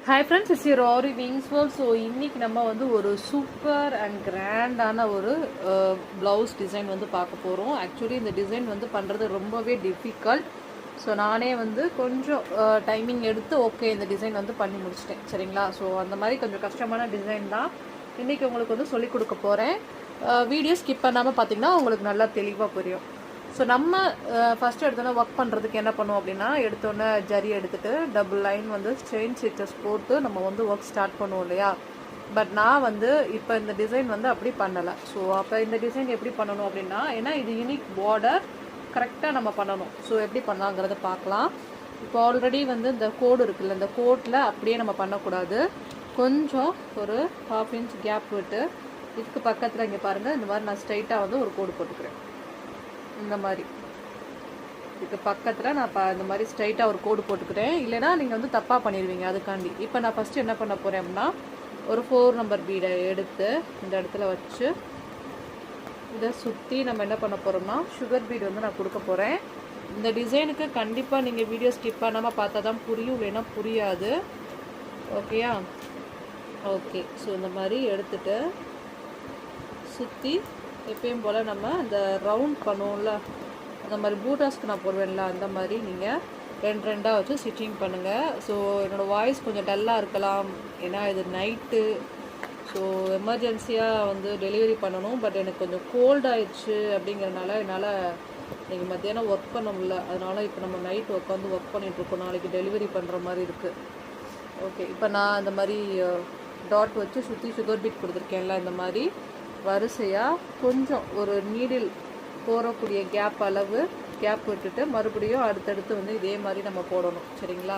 Hi friends, it's your Aari wings world. So இன்றைக்கி நம்ம வந்து ஒரு சூப்பர் அண்ட் கிராண்டான ஒரு ப்ளவுஸ் டிசைன் வந்து பார்க்க போகிறோம். ஆக்சுவலி இந்த டிசைன் வந்து பண்ணுறது ரொம்பவே டிஃபிகல்ட். ஸோ நானே வந்து கொஞ்சம் டைமிங் எடுத்து இந்த டிசைன் வந்து பண்ணி முடிச்சிட்டேன். சரிங்களா? ஸோ அந்த மாதிரி கொஞ்சம் கஷ்டமான டிசைன் தான் இன்றைக்கி உங்களுக்கு வந்து சொல்லிக் கொடுக்க போகிறேன். வீடியோ ஸ்கிப் பண்ணாமல் பார்த்தீங்கன்னா உங்களுக்கு நல்லா தெளிவாக புரியும். ஸோ நம்ம ஃபஸ்ட்டு எடுத்தோன்னே ஒர்க் பண்ணுறதுக்கு என்ன பண்ணுவோம் அப்படின்னா, எடுத்தோன்னே ஜரி எடுத்துகிட்டு டபுள் லைன் வந்து செயின் ஸ்டிச்சஸ் போட்டு நம்ம வந்து ஒர்க் ஸ்டார்ட் பண்ணுவோம் இல்லையா. பட் நான் வந்து இப்போ இந்த டிசைன் வந்து அப்படி பண்ணலை. ஸோ அப்போ இந்த டிசைன் எப்படி பண்ணணும் அப்படின்னா, ஏன்னா இது யூனிக் பார்டர் கரெக்டாக நம்ம பண்ணணும். ஸோ எப்படி பண்ணலாங்கிறத பார்க்கலாம். இப்போ ஆல்ரெடி வந்து இந்த கோடு இருக்குல்ல, இந்த கோட்டில் அப்படியே நம்ம பண்ணக்கூடாது. கொஞ்சம் ஒரு 1/2 இன்ச் கேப் விட்டு இதுக்கு பக்கத்தில் இங்கே பாருங்கள், இந்த மாதிரி நான் ஸ்ட்ரைட்டாக வந்து ஒரு கோடு போட்டுக்கிறேன். இந்த மாதிரி இதுக்கு பக்கத்தில் நான் இந்த மாதிரி ஸ்ட்ரைட்டாக ஒரு கோடு போட்டுக்கிறேன். இல்லைனா நீங்கள் வந்து தப்பாக பண்ணிடுவீங்க. அதுக்காண்டி இப்போ நான் ஃபஸ்ட்டு என்ன பண்ண போகிறேன் அப்படின்னா, ஒரு 4 நம்பர் பீடை எடுத்து இந்த இடத்துல வச்சு இதை சுற்றி நம்ம என்ன பண்ண போகிறோம்னா, சுகர் பீடு வந்து நான் கொடுக்க போகிறேன். இந்த டிசைனுக்கு கண்டிப்பாக நீங்கள் வீடியோ ஸ்கிப் பண்ணாமல் பார்த்தா தான் புரியும், இல்லைன்னா புரியாது. ஓகேயா? ஓகே. ஸோ இந்த மாதிரி எடுத்துகிட்டு சுற்றி எப்பயும் போல் நம்ம இந்த ரவுண்ட் பண்ணுவோம்ல, அந்த மாதிரி பூட்டாஸ்க்கு நான் போடுவேன்ல, அந்த மாதிரி நீங்கள் 2 வச்சு ஸ்டிச்சிங் பண்ணுங்கள். ஸோ என்னோடய வாய்ஸ் கொஞ்சம் டல்லாக இருக்கலாம், ஏன்னா இது நைட்டு. ஸோ எமர்ஜென்சியாக வந்து டெலிவரி பண்ணணும். பட் எனக்கு கொஞ்சம் கோல்ட் ஆயிடுச்சு அப்படிங்கிறனால என்னால் நீங்கள் மத்தியானம் ஒர்க் பண்ண முடியல. அதனால் இப்போ நம்ம நைட் உட்காந்து ஒர்க் பண்ணிகிட்ருக்கோம். நாளைக்கு டெலிவரி பண்ணுற மாதிரி இருக்குது. ஓகே. இப்போ நான் இந்த மாதிரி டாட் வச்சு சுற்றி சுகர் பீட் கொடுத்துருக்கேன்ல, இந்த மாதிரி வரிசையாக கொஞ்சம் ஒரு நீடில் போகக்கூடிய கேப் அளவு கேப் விட்டுட்டு மறுபடியும் அடுத்தடுத்து வந்து இதே மாதிரி நம்ம போடணும். சரிங்களா?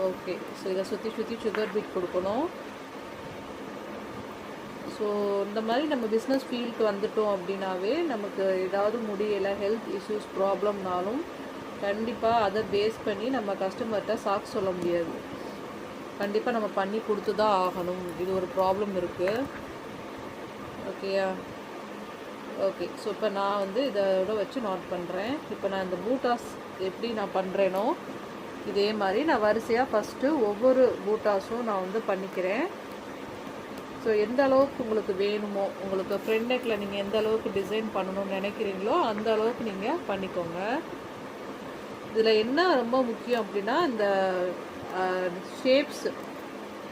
ஓகே. ஸோ இதை சுற்றி சுற்றி சுகர் பீட் கொடுக்கணும். ஸோ இந்த மாதிரி நம்ம பிஸ்னஸ் ஃபீல்டுக்கு வந்துட்டோம் அப்படின்னாவே நமக்கு ஏதாவது முடியலை, ஹெல்த் இஷ்யூஸ் ப்ராப்ளம்னாலும் கண்டிப்பாக அதை பேஸ் பண்ணி நம்ம கஸ்டமர்கிட்ட சாக்கு சொல்ல முடியாது. கண்டிப்பாக நம்ம பண்ணி கொடுத்து தான் ஆகணும். இது ஒரு ப்ராப்ளம் இருக்குது. ஓகேயா? ஓகே. ஸோ இப்போ நான் வந்து இதோட வச்சு நோட் பண்ணுறேன். இப்போ நான் இந்த பூட்டாஸ் எப்படி நான் பண்ணுறேனோ இதே மாதிரி நான் வரிசையாக ஃபஸ்ட்டு ஒவ்வொரு பூட்டாஸும் நான் வந்து பண்ணிக்கிறேன். ஸோ எந்த அளவுக்கு உங்களுக்கு வேணுமோ, உங்களுக்கு ஃப்ரண்ட் நெக்கில் நீங்கள் எந்த அளவுக்கு டிசைன் பண்ணணும்னு நினைக்கிறீங்களோ அந்த அளவுக்கு நீங்கள் பண்ணிக்கோங்க. இதில் என்ன ரொம்ப முக்கியம் அப்படின்னா, இந்த ஷேப்ஸு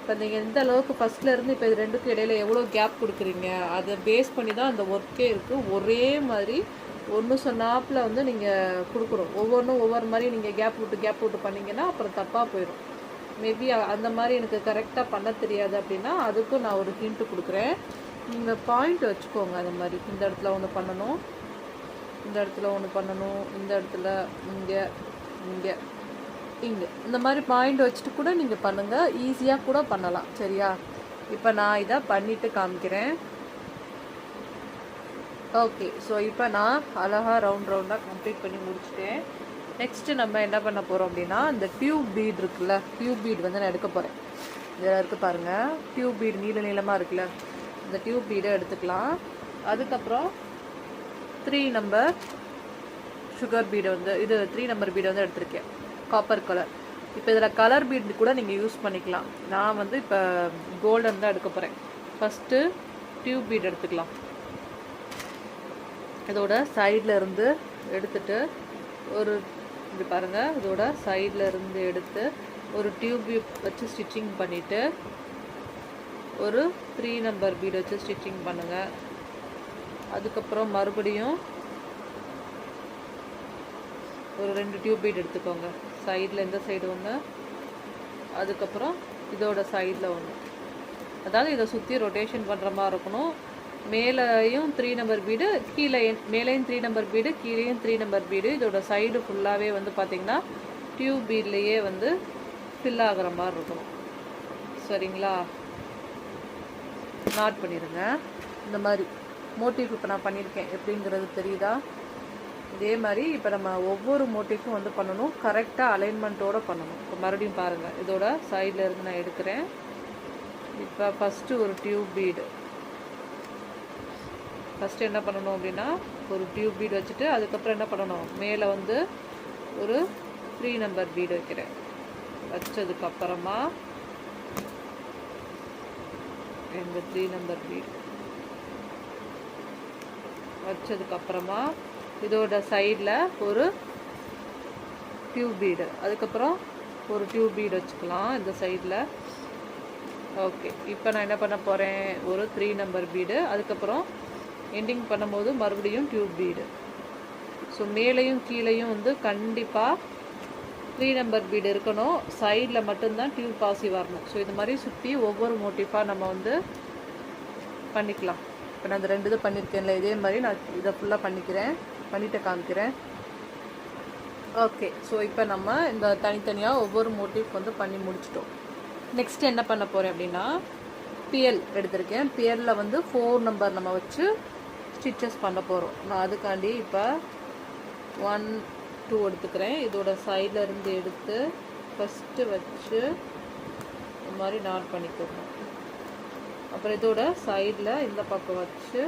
இப்போ நீங்கள் எந்த அளவுக்கு ஃபஸ்ட்லேருந்து இப்போ இது ரெண்டுக்கும் இடையில எவ்வளோ கேப் கொடுக்குறீங்க, அதை பேஸ் பண்ணி தான் அந்த ஒர்க்கே இருக்குது. ஒரே மாதிரி ஒன்று சொன்னாப்பில் வந்து நீங்கள் கொடுக்குறோம். ஒவ்வொன்றும் ஒவ்வொரு மாதிரி நீங்கள் கேப் விட்டு பண்ணிங்கன்னா அப்புறம் தப்பாக போயிடும். மேபி அந்த மாதிரி எனக்கு கரெக்டாக பண்ண தெரியாது அப்படின்னா அதுக்கும் நான் ஒரு ஹிண்ட்டு கொடுக்குறேன். நீங்கள் பாயிண்ட் வச்சுக்கோங்க. அந்த மாதிரி இந்த இடத்துல ஒன்று பண்ணணும், இந்த இடத்துல ஒன்று பண்ணணும், இந்த இடத்துல இங்கே இங்கே இங்கே இந்த மாதிரி பாயிண்ட் வச்சுட்டு கூட நீங்கள் பண்ணுங்கள். ஈஸியாக கூட பண்ணலாம். சரியா? இப்போ நான் இதை பண்ணிவிட்டு காமிக்கிறேன். ஓகே. ஸோ இப்போ நான் அழகாக ரவுண்டாக கம்ப்ளீட் பண்ணி முடிச்சுட்டேன். நெக்ஸ்ட்டு நம்ம என்ன பண்ண போகிறோம் அப்படின்னா, இந்த டியூப் பீட் இருக்குல்ல, டியூப் பீட் வந்து நான் எடுக்க போகிறேன். இதில் இருக்குது பாருங்கள், டியூப் பீட் நீளமாக இருக்குல்ல, இந்த டியூப் பீடை எடுத்துக்கலாம். அதுக்கப்புறம் 3 நம்பர் சுகர் பீடை வந்து இது 3 நம்பர் பீடை வந்து எடுத்திருக்கேன், காப்பர் கலர். இப்போ இதில் கலர் பீட் கூட நீங்கள் யூஸ் பண்ணிக்கலாம். நான் வந்து இப்போ கோல்டன் தான் எடுக்க போகிறேன். ஃபஸ்ட்டு டியூப் பீட் எடுத்துக்கலாம். இதோட சைடில் இருந்து எடுத்துட்டு ஒரு இப்படி பாருங்கள், இதோட சைடில் இருந்து எடுத்து ஒரு டியூப் பீட் வச்சு ஸ்டிச்சிங் பண்ணிவிட்டு ஒரு 3 நம்பர் பீட் வச்சு ஸ்டிச்சிங் பண்ணுங்கள். அதுக்கப்புறம் மறுபடியும் ஒரு 2 டியூப் பீட் எடுத்துக்கோங்க. சைடில் இந்த சைடு ஒன்று, அதுக்கப்புறம் இதோட சைடில் ஒன்று. அதாவது இதை சுற்றி ரொட்டேஷன் பண்ணுற மாதிரி இருக்கணும். மேலேயும் 3 நம்பர் பீடு, கீழே மேலேயும் 3 நம்பர் பீடு, கீழேயும் 3 நம்பர் பீடு. இதோட சைடு ஃபுல்லாகவே வந்து பார்த்திங்கன்னா டியூப் பீட்லேயே வந்து ஃபில் ஆகிற மாதிரி இருக்கணும். சரிங்களா? நாட் பண்ணிடுங்க. இந்த மாதிரி மோட்டிவ் இப்போ நான் பண்ணியிருக்கேன், எப்படிங்கிறது தெரியுதா? இதே மாதிரி இப்போ நம்ம ஒவ்வொரு மோட்டிஃபும் வந்து பண்ணணும், கரெக்டாக அலைன்மெண்ட்டோடு பண்ணணும். இப்போ மறுபடியும் பாருங்கள், இதோட சைடில் இருந்து நான் எடுக்கிறேன். இப்போ ஃபஸ்ட்டு ஒரு டியூப் பீடு. ஃபஸ்ட்டு என்ன பண்ணணும் அப்படின்னா, ஒரு டியூப் பீடு வச்சுட்டு அதுக்கப்புறம் என்ன பண்ணணும், மேலே வந்து ஒரு 3 நம்பர் பீடு வைக்கிறேன். வச்சதுக்கப்புறமா இந்த 3 நம்பர் பீட் வச்சதுக்கப்புறமா இதோட சைடில் ஒரு டியூப் பீடு, அதுக்கப்புறம் ஒரு டியூப் பீடு வச்சுக்கலாம் இந்த சைடில். ஓகே, இப்போ நான் என்ன பண்ண போகிறேன், ஒரு 3 நம்பர் பீடு, அதுக்கப்புறம் எண்டிங் பண்ணும்போது மறுபடியும் டியூப் பீடு. ஸோ மேலேயும் கீழேயும் வந்து கண்டிப்பாக 3 நம்பர் பீடு இருக்கணும், சைடில் மட்டும்தான் டியூப் பாசி வரணும். ஸோ இது மாதிரி சுற்றி ஒவ்வொரு மோட்டிஃபாக நம்ம வந்து பண்ணிக்கலாம். இப்போ நான் இந்த 2 இது பண்ணியிருக்கேன்ல, இதே மாதிரி நான் இதை ஃபுல்லாக பண்ணிவிட்டு காமிக்கிறேன். ஓகே, ஸோ இப்போ நம்ம இந்த தனித்தனியாக ஒவ்வொரு மோட்டிவ் வந்து பண்ணி முடிச்சிட்டோம். நெக்ஸ்ட் என்ன பண்ண போகிறேன் அப்படின்னா, பிஎல் எடுத்திருக்கேன். பிஎல்லில் வந்து 4 நம்பர் நம்ம வச்சு ஸ்டிச்சஸ் பண்ண போகிறோம். நான் அதுக்காண்டி இப்போ 1 2 எடுத்துக்கிறேன். இதோட சைடில் இருந்து எடுத்து ஃபஸ்ட்டு வச்சு இந்த மாதிரி நாட் பண்ணிக்கணும். அப்புறம் இதோட சைடில் இந்த பக்கம் வச்சு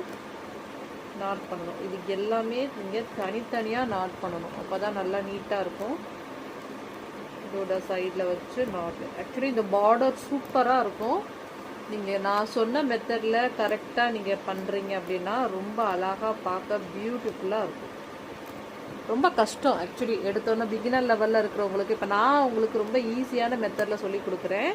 நாட் பண்ணணும். இது எல்லாமே நீங்கள் தனித்தனியாக நாட் பண்ணணும், அப்போ தான் நல்லா நீட்டாக இருக்கும். இதோட சைடில் வச்சு நாட். ஆக்சுவலி இந்த பார்டர் சூப்பராக இருக்கும். நீங்கள் நான் சொன்ன மெத்தடில் கரெக்டாக நீங்கள் பண்ணுறீங்க அப்படின்னா ரொம்ப அழகாக பார்க்க பியூட்டிஃபுல்லாக இருக்கும். ரொம்ப கஷ்டம் ஆக்சுவலி எடுத்தோன்னே பிகினர் லெவலில் இருக்கிறவங்களுக்கு. இப்போ நான் உங்களுக்கு ரொம்ப ஈஸியான மெத்தடில் சொல்லி கொடுக்குறேன்.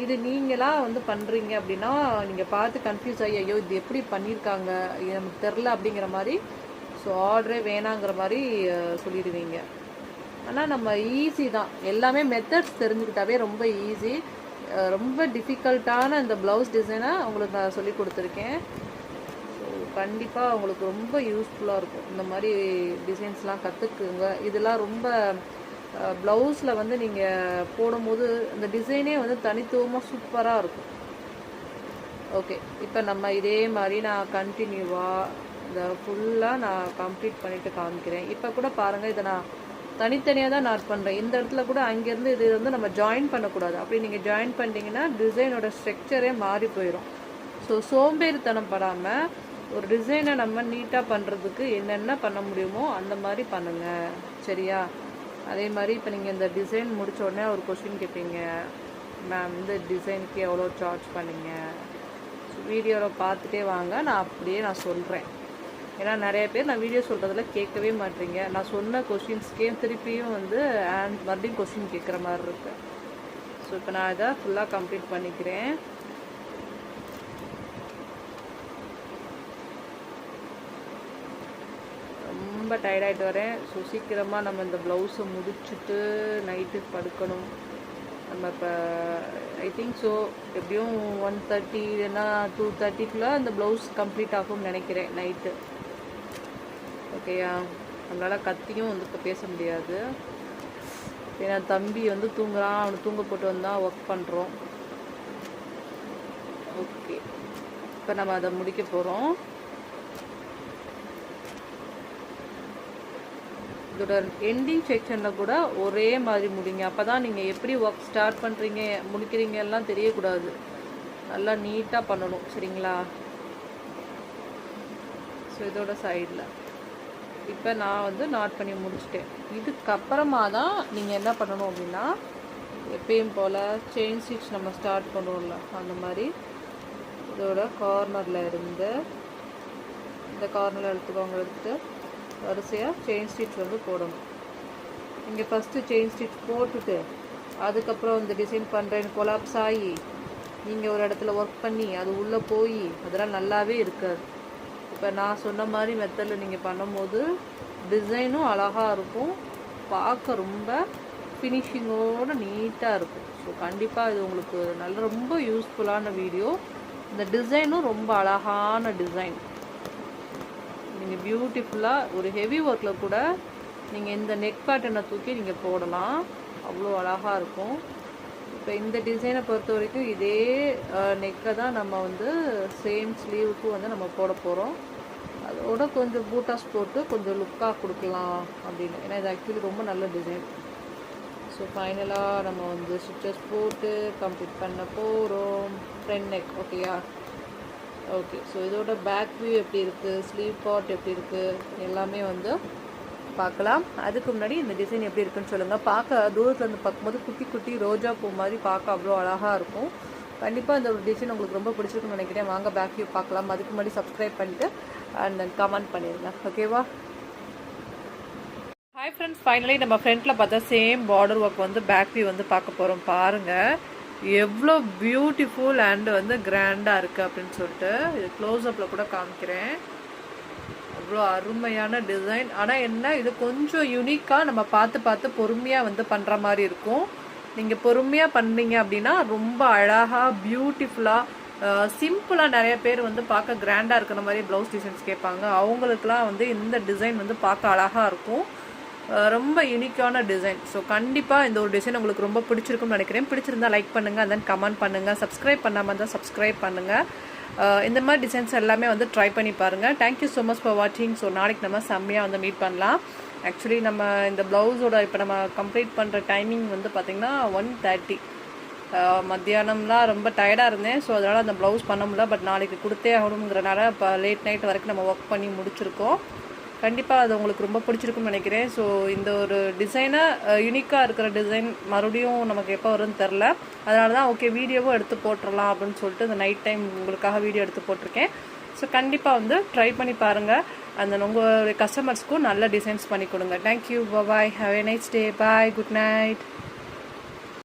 இது நீங்களாக வந்து பண்ணுறீங்க அப்படின்னா நீங்கள் பார்த்து கன்ஃபியூஸ் ஆகி ஐயோ இது எப்படி பண்ணியிருக்காங்க நமக்கு தெரில அப்படிங்கிற மாதிரி, ஸோ ஆர்டரே வேணாங்கிற மாதிரி சொல்லிடுவீங்க. ஆனால் நம்ம ஈஸி தான், எல்லாமே மெத்தட்ஸ் தெரிஞ்சுக்கிட்டாவே ரொம்ப ஈஸி. ரொம்ப டிஃபிகல்ட்டான இந்த ப்ளவுஸ் டிசைனை உங்களுக்கு நான் சொல்லி கொடுத்துருக்கேன். ஸோ கண்டிப்பாக உங்களுக்கு ரொம்ப யூஸ்ஃபுல்லாக இருக்கும். இந்த மாதிரி டிசைன்ஸ்லாம் கற்றுக்குங்க. இதெல்லாம் ரொம்ப ப்ளவுஸில் வந்து நீங்கள் போடும்போது இந்த டிசைனே வந்து தனித்துவமாக சூப்பராக இருக்கும். ஓகே, இப்போ நம்ம இதே மாதிரி நான் கண்டினியூவாக இந்த ஃபுல்லாக நான் கம்ப்ளீட் பண்ணிவிட்டு காமிக்கிறேன். இப்போ கூட பாருங்கள், இதை நான் தனித்தனியாக தான் நாட் பண்ணுறேன். இந்த இடத்துல கூட அங்கேருந்து இது வந்து நம்ம ஜாயின் பண்ணக்கூடாது. அப்படி நீங்கள் ஜாயின் பண்ணிட்டீங்கன்னா டிசைனோட ஸ்ட்ரக்சரே மாறி போயிடும். ஸோ சோம்பேறித்தனம் படாமல் ஒரு டிசைனை நம்ம நீட்டாக பண்ணுறதுக்கு என்னென்ன பண்ண முடியுமோ அந்த மாதிரி பண்ணுங்கள், சரியா? அதே மாதிரி இப்போ நீங்கள் இந்த டிசைன் முடித்த உடனே ஒரு கொஸ்டின் கேட்பீங்க, மேம் இந்த டிசைனுக்கு எவ்வளோ சார்ஜ் பண்ணிங்க? வீடியோவில் பார்த்துட்டே வாங்க, நான் அப்படியே நான் சொல்கிறேன். ஏன்னா நிறைய பேர் நான் வீடியோ சொல்கிறதுல கேட்கவே மாட்டீங்க. நான் சொன்ன கொஸ்டின்ஸ்க்கே திருப்பியும் வந்து மறுபடியும் கொஸ்டின் கேட்குற மாதிரி இருக்கு. ஸோ இப்போ நான் இதை ஃபுல்லாக கம்ப்ளீட் பண்ணிக்கிறேன். ரொம்ப டயர்டாகிட்டு வரேன். ஸோ சீக்கிரமாக நம்ம இந்த ப்ளவுஸை முடிச்சுட்டு நைட்டு படுக்கணும். நம்ம இப்போ ஐ திங்க் ஸோ எப்படியும் 1:30 இல்லைன்னா 2:30க்குள்ளே இந்த ப்ளவுஸ் கம்ப்ளீட் ஆகும்னு நினைக்கிறேன் நைட்டு. ஓகேயா? நம்மளால் கத்தியும் வந்து இப்போ பேச முடியாது. ஏன்னா தம்பி வந்து தூங்குறான், அவனை தூங்க போட்டு வந்தால் ஒர்க் பண்ணுறோம். ஓகே, இப்போ நம்ம அதை முடிக்க போகிறோம். இதோட எண்டிங் செக்ஷனில் கூட ஒரே மாதிரி முடிங்க. அப்போ தான் நீங்கள் எப்படி ஒர்க் ஸ்டார்ட் பண்ணுறீங்க முடிக்கிறீங்க எல்லாம் தெரியக்கூடாது. நல்லா நீட்டாக பண்ணணும், சரிங்களா? ஸோ இதோட சைடில் இப்போ நான் வந்து நாட் பண்ணி முடிச்சிட்டேன். இதுக்கப்புறமா தான் நீங்கள் என்ன பண்ணணும் அப்படின்னா, எப்பயும் போல் செயின் ஸ்டிச் நம்ம ஸ்டார்ட் பண்ணுவோம்ல அந்த மாதிரி இதோட கார்னரில் இருந்து இந்த கார்னரில் எடுத்துட்டு வரிசையாக செயின் ஸ்டிச் வந்து போடணும். நீங்கள் ஃபஸ்ட்டு செயின் ஸ்டிச் போட்டுட்டு அதுக்கப்புறம் இந்த டிசைன் பண்ணுறேன்னு கொலாப்ஸ் ஆகி நீங்கள் ஒரு இடத்துல ஒர்க் பண்ணி அது உள்ளே போய் அதெல்லாம் நல்லாவே இருக்காது. இப்போ நான் சொன்ன மாதிரி மெத்தடில் நீங்கள் பண்ணும்போது டிசைனும் அழகாக இருக்கும், பார்க்க ரொம்ப ஃபினிஷிங்கோடு நீட்டாக இருக்கும். ஸோ கண்டிப்பாக இது உங்களுக்கு ரொம்ப யூஸ்ஃபுல்லான வீடியோ. இந்த டிசைனும் ரொம்ப அழகான டிசைன். நீங்கள் பியூட்டிஃபுல்லாக ஒரு ஹெவி ஒர்க்கில் கூட நீங்கள் இந்த நெக் பேட்டர்னை தூக்கி நீங்கள் போடலாம், அவ்வளோ அழகாக இருக்கும். இப்போ இந்த டிசைனை பொறுத்த வரைக்கும் இதே நெக்கை தான் நம்ம வந்து சேம் ஸ்லீவுக்கும் வந்து நம்ம போட போகிறோம். அதோட கொஞ்சம் பூட்டாஸ் போட்டு கொஞ்சம் லுக்காக கொடுக்கலாம் அப்படின்னு. ஏன்னா இது ஆக்சுவலி ரொம்ப நல்ல டிசைன். ஸோ ஃபைனலாக நம்ம வந்து ஸ்டிச்சஸ் போட்டு கம்ப்ளீட் பண்ண போகிறோம். ஃப்ரண்ட் நெக் ஓகேயா? ஓகே, ஸோ இதோட பேக் வியூ எப்படி இருக்குது, ஸ்லீவ் பார்ட் எப்படி இருக்குது எல்லாமே வந்து பார்க்கலாம். அதுக்கு முன்னாடி இந்த டிசைன் எப்படி இருக்குன்னு சொல்லுங்கள். பார்க்க தூரத்துலேருந்து பார்க்கும்போது குட்டி குட்டி ரோஜா பூ மாதிரி பார்க்க அவ்வளோ அழகாக இருக்கும். கண்டிப்பாக இந்த ஒரு டிசைன் உங்களுக்கு ரொம்ப பிடிச்சிருக்குன்னு நினைக்கிறேன். வாங்க பேக் வியூ பார்க்கலாம். அதுக்கு முன்னாடி சப்ஸ்கிரைப் பண்ணிட்டு அண்ட் தென் கமெண்ட் பண்ணிடுங்க. ஓகேவா? ஹாய் ஃப்ரெண்ட்ஸ், ஃபைனலி நம்ம ஃப்ரண்ட்டில் பார்த்தா சேம் பார்டர் ஒர்க் வந்து பேக் வியூ வந்து பார்க்க போகிறோம். பாருங்கள் எவ்வளோ பியூட்டிஃபுல் அண்ட் வந்து கிராண்டாக இருக்குது அப்படின்னு சொல்லிட்டு. இது க்ளோஸ்அப்பில் கூட காமிக்கிறேன். அவ்வளோ அருமையான டிசைன். ஆனால் என்ன, இது கொஞ்சம் யூனிக்காக நம்ம பார்த்து பொறுமையாக வந்து பண்ணுற மாதிரி இருக்கும். நீங்கள் பொறுமையாக பண்ணீங்க அப்படின்னா ரொம்ப அழகாக பியூட்டிஃபுல்லாக சிம்பிளாக நிறைய பேர் வந்து பார்க்க கிராண்டாக இருக்கிற மாதிரி ப்ளவுஸ் டிசைன்ஸ் கேட்பாங்க. அவங்களுக்குலாம் வந்து இந்த டிசைன் வந்து பார்க்க அழகாக இருக்கும். ரொம்ப யூனிக்கான டிசைன். ஸோ கண்டிப்பாக இந்த ஒரு டிசைன் உங்களுக்கு ரொம்ப பிடிச்சிருக்குன்னு நினைக்கிறேன். பிடிச்சிருந்தா லைக் பண்ணுங்கள், தென் கமெண்ட் பண்ணுங்கள். சப்ஸ்கிரைப் பண்ணாமல் இருந்தால் சப்ஸ்கிரைப் பண்ணுங்கள். இந்த மாதிரி டிசைன்ஸ் எல்லாமே வந்து ட்ரை பண்ணி பாருங்கள். தேங்க்யூ ஸோ மச் ஃபார் வாட்சிங். ஸோ நாளைக்கு நம்ம செம்மையாக வந்து மீட் பண்ணலாம். ஆக்சுவலி நம்ம இந்த ப்ளவுஸோட இப்போ நம்ம கம்ப்ளீட் பண்ணுற டைமிங் வந்து பார்த்திங்கன்னா 1:30. மத்தியானம்லாம் ரொம்ப டயர்டாக இருந்தேன். ஸோ அதனால் அந்த ப்ளவுஸ் பண்ண முடியல. பட் நாளைக்கு கொடுத்தே ஆகணுங்கிறனால இப்போ லேட் நைட் வரைக்கும் நம்ம ஒர்க் பண்ணி முடிச்சிருக்கோம். கண்டிப்பாக அது உங்களுக்கு ரொம்ப பிடிச்சிருக்குன்னு நினைக்கிறேன். ஸோ இந்த ஒரு டிசைனை யூனிக்காக இருக்கிற டிசைன் மறுபடியும் நமக்கு எப்போ வரும்னு தெரில. அதனால தான் ஓகே வீடியோவும் எடுத்து போட்டுடலாம் அப்படின்னு சொல்லிட்டு இந்த நைட் டைம் உங்களுக்காக வீடியோ எடுத்து போட்டிருக்கேன். ஸோ கண்டிப்பாக வந்து ட்ரை பண்ணி பாருங்கள். அந்த உங்களுடைய கஸ்டமர்ஸ்க்கும் நல்ல டிசைன்ஸ் பண்ணி கொடுங்க. Thank you, bye, have a nice day, bye, good night.